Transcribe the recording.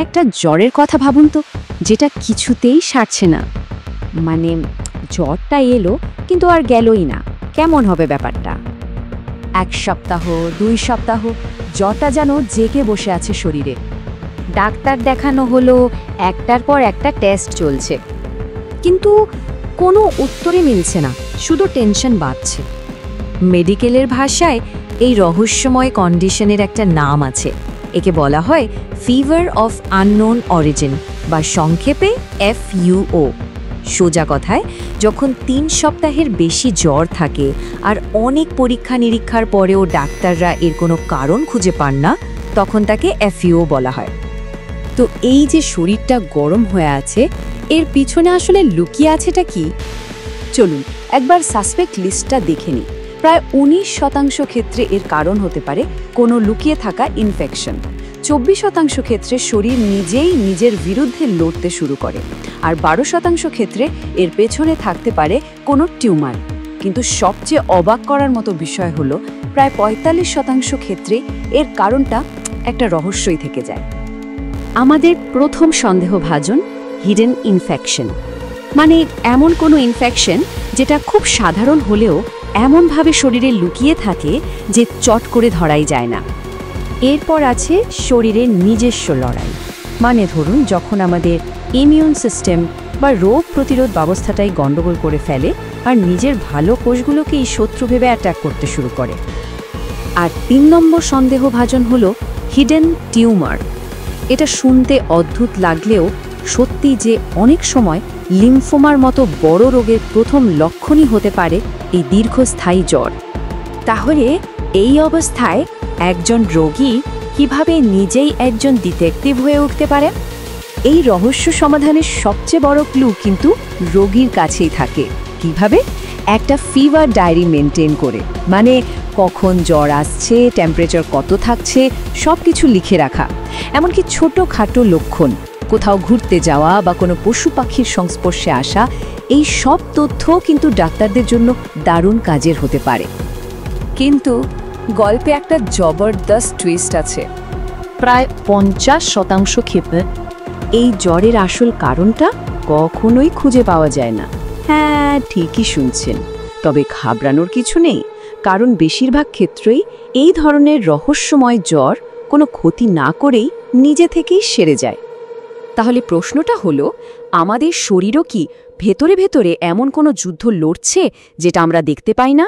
একটা জ্বরের কথা ভাবুন তো, যেটা কিছুতেই সারছে না। মানে জ্বরটা এলো কিন্তু আর গেলই না, কেমন হবে ব্যাপারটা? 1 সপ্তাহ 2 সপ্তাহ জ্বরটা যেন জেগে বসে আছে শরীরে। ডাক্তার দেখানো হলো, একটার পর একটা টেস্ট চলছে, কিন্তু কোনো উত্তরই মিলছে না, শুধু টেনশন বাড়ছে। মেডিকেলের ভাষায় এই রহস্যময় কন্ডিশনের একটা নাম আছে। একে বলা হয় ফিভার অফ আননোন অরিজিন বা সংক্ষেপে FUO। সোজা কথায়, যখন 3 সপ্তাহের বেশি জ্বর থাকে আর অনেক পরীক্ষা নিরীক্ষার পরেও ডাক্তাররা এর কোনো কারণ খুঁজে পান না, তখন তাকে FUO বলা হয়। তো এই যে শরীরটা গরম হয়ে আছে, এর পিছনে আসলে লুকিয়ে আছেটা কি? চলুন একবার সাসপেক্ট লিস্টটা দেখে নিই। প্রায় 19% ক্ষেত্রে এর কারণ হতে পারে কোনো লুকিয়ে থাকা ইনফেকশন। 24% ক্ষেত্রে শরীর নিজেই নিজের বিরুদ্ধে লড়তে শুরু করে, আর 12% ক্ষেত্রে এর পেছনে থাকতে পারে কোনো টিউমার। কিন্তু সবচেয়ে অবাক করার মতো বিষয় হলো, প্রায় 45% ক্ষেত্রে এর কারণটা একটা রহস্যই থেকে যায়। আমাদের প্রথম সন্দেহভাজন হিডেন ইনফেকশন, মানে এমন কোনো ইনফেকশন যেটা খুব সাধারণ হলেও এমনভাবে শরীরে লুকিয়ে থাকে যে চট করে ধরাই যায় না। এরপর আছে শরীরের নিজস্ব লড়াই, মানে ধরুন যখন আমাদের ইমিউন সিস্টেম বা রোগ প্রতিরোধ ব্যবস্থাটাই গণ্ডগোল করে ফেলে আর নিজের ভালো কোষগুলোকেই শত্রু ভেবে অ্যাটাক করতে শুরু করে। আর 3 নম্বর সন্দেহভাজন হলো হিডেন টিউমার। এটা শুনতে অদ্ভুত লাগলেও সত্যি যে অনেক সময় লিম্ফোমার মতো বড় রোগের প্রথম লক্ষণই হতে পারে এই দীর্ঘস্থায়ী জ্বর। তাহলে এই অবস্থায় একজন রোগী কিভাবে নিজেই একজন ডিটেকটিভ হয়ে উঠতে পারে? এই রহস্য সমাধানের সবচেয়ে বড় ক্লু কিন্তু রোগীর কাছেই থাকে। কিভাবে? একটা ফিভার ডায়েরি মেনটেন করে, মানে কখন জ্বর আসছে, টেম্পারেচার কত থাকছে, সব কিছু লিখে রাখা। এমনকি ছোটোখাটো লক্ষণ, কোথাও ঘুরতে যাওয়া বা কোনো পশু পাখির সংস্পর্শে আসা, এই সব তথ্য কিন্তু ডাক্তারদের জন্য দারুণ কাজের হতে পারে। কিন্তু গল্পে একটা জবরদস্ত টুইস্ট আছে। প্রায় 50% ক্ষেত্রে এই জ্বরের আসল কারণটা কখনোই খুঁজে পাওয়া যায় না। হ্যাঁ, ঠিকই শুনছেন, তবে ঘাবড়ানোর কিছু নেই, কারণ বেশিরভাগ ক্ষেত্রেই এই ধরনের রহস্যময় জ্বর কোনো ক্ষতি না করেই নিজে থেকেই সেরে যায়। তাহলে প্রশ্নটা হলো, আমাদের শরীরও কি ভেতরে ভেতরে এমন কোনো যুদ্ধ লড়ছে যেটা আমরা দেখতে পাই না?